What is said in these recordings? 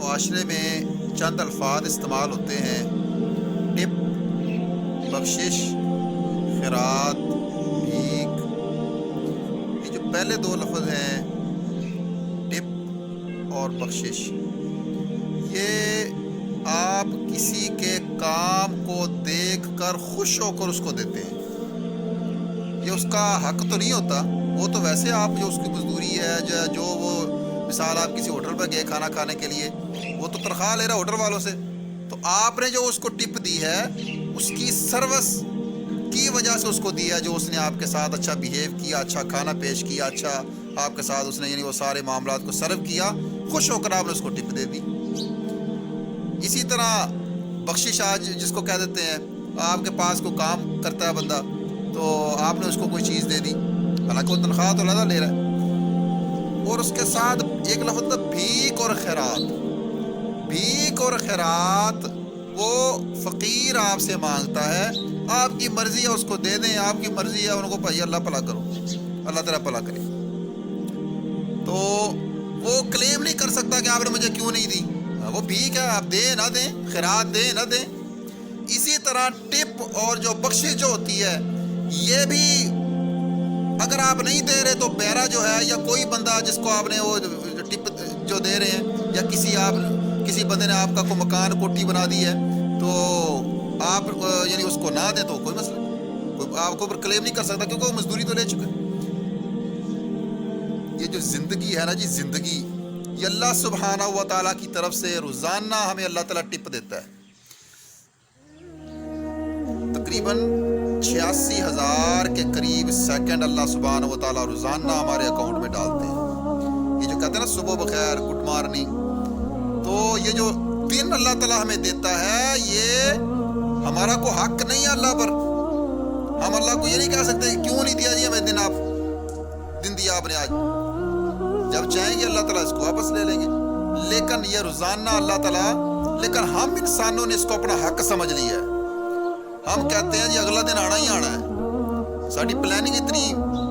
معاشرے میں چند الفاظ استعمال ہوتے ہیں: ٹپ، بخشش، خیرات، بھیک۔ یہ جو پہلے دو لفظ ہیں ٹپ اور بخشش، یہ آپ کسی کے کام کو دیکھ کر خوش ہو کر اس کو دیتے ہیں۔ یہ اس کا حق تو نہیں ہوتا، وہ تو ویسے آپ جو اس کی مزدوری ہے، جو وہ مثال آپ کسی ہوٹل پہ گئے کھانا کھانے کے لیے، وہ تو تنخواہ لے رہا ہے ہوٹل والوں سے، تو آپ نے جو اس کو ٹپ دی ہے اس کی سروس کی وجہ سے اس کو دیا، جو اس نے آپ کے ساتھ اچھا بیہیو کیا، اچھا کھانا پیش کیا، اچھا آپ کے ساتھ اس نے یعنی وہ سارے معاملات کو سرو کیا، خوش ہو کر آپ نے اس کو ٹپ دے دی۔ اسی طرح بخشش آج جس کو کہہ دیتے ہیں، آپ کے پاس کوئی کام کرتا ہے بندہ تو آپ نے اس کو کوئی چیز دے دی، حالانکہ وہ تنخواہ تو زیادہ لے رہا ہے، اور اس کے ساتھ ایک لفظ تھا بھیک اور خیرات۔ بھیک اور خیرات وہ فقیر آپ سے مانگتا ہے، آپ کی مرضی ہے اس کو دے دیں، آپ کی مرضی ہے ان کو بھائی اللہ بھلا کرو، اللہ تعالیٰ بھلا کرے، تو وہ کلیم نہیں کر سکتا کہ آپ نے مجھے کیوں نہیں دی، وہ بھیک ہے، آپ دیں نہ دیں، خیرات دیں نہ دیں۔ اسی طرح ٹپ اور جو بخشش جو ہوتی ہے، یہ بھی اگر آپ نہیں دے رہے تو بیرا جو ہے یا کوئی بندہ جس کو آپ نے وہ ٹپ جو دے رہے ہیں، یا کسی بندے نے آپ کا کوئی مکان کوٹھی بنا دی ہے تو آپ یعنی اس کو نہ دیں تو کوئی مسئلہ نہیں، کوئی آپ کو اوپر کلیم نہیں کر سکتا کیونکہ وہ مزدوری تو لے چکا ہے۔ یہ جو زندگی ہے نا جی، زندگی یہ اللہ سبحانہ و تعالیٰ کی طرف سے روزانہ ہمیں اللہ تعالیٰ ٹپ دیتا ہے، تقریباً 86,000 کے قریب سیکنڈ اللہ سبحانہ و تعالیٰ روزانہ ہمارے اکاؤنٹ میں ڈالتے ہیں۔ یہ جو کہتے ہیں نا صبح بخیر، گڈ مارننگ، تو یہ جو دن اللہ تعالیٰ ہمیں دیتا ہے یہ ہمارا کوئی حق نہیں ہے اللہ پر، ہم اللہ کو یہ نہیں کہہ سکتے کہ کیوں نہیں دیا جی ہمیں دن دیا آپ نے آج، جب چاہیں گے اللہ تعالیٰ اس کو واپس لے لیں گے، لیکن یہ روزانہ اللہ تعالیٰ، لیکن ہم انسانوں نے اس کو اپنا حق سمجھ لیا ہے، ہم کہتے ہیں جی اگلا دن آنا ہی آنا ہے، ساری پلاننگ اتنی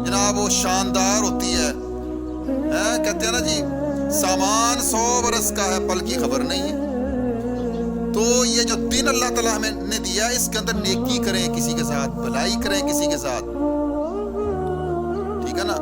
جناب وہ شاندار ہوتی ہے، کہتے ہیں نا جی سامان 100 برس کا ہے پل کی خبر نہیں ہے، تو یہ جو دن اللہ تعالیٰ ہمیں نے دیا اس کے اندر نیکی کریں کسی کے ساتھ، بھلائی کریں کسی کے ساتھ، ٹھیک ہے نا،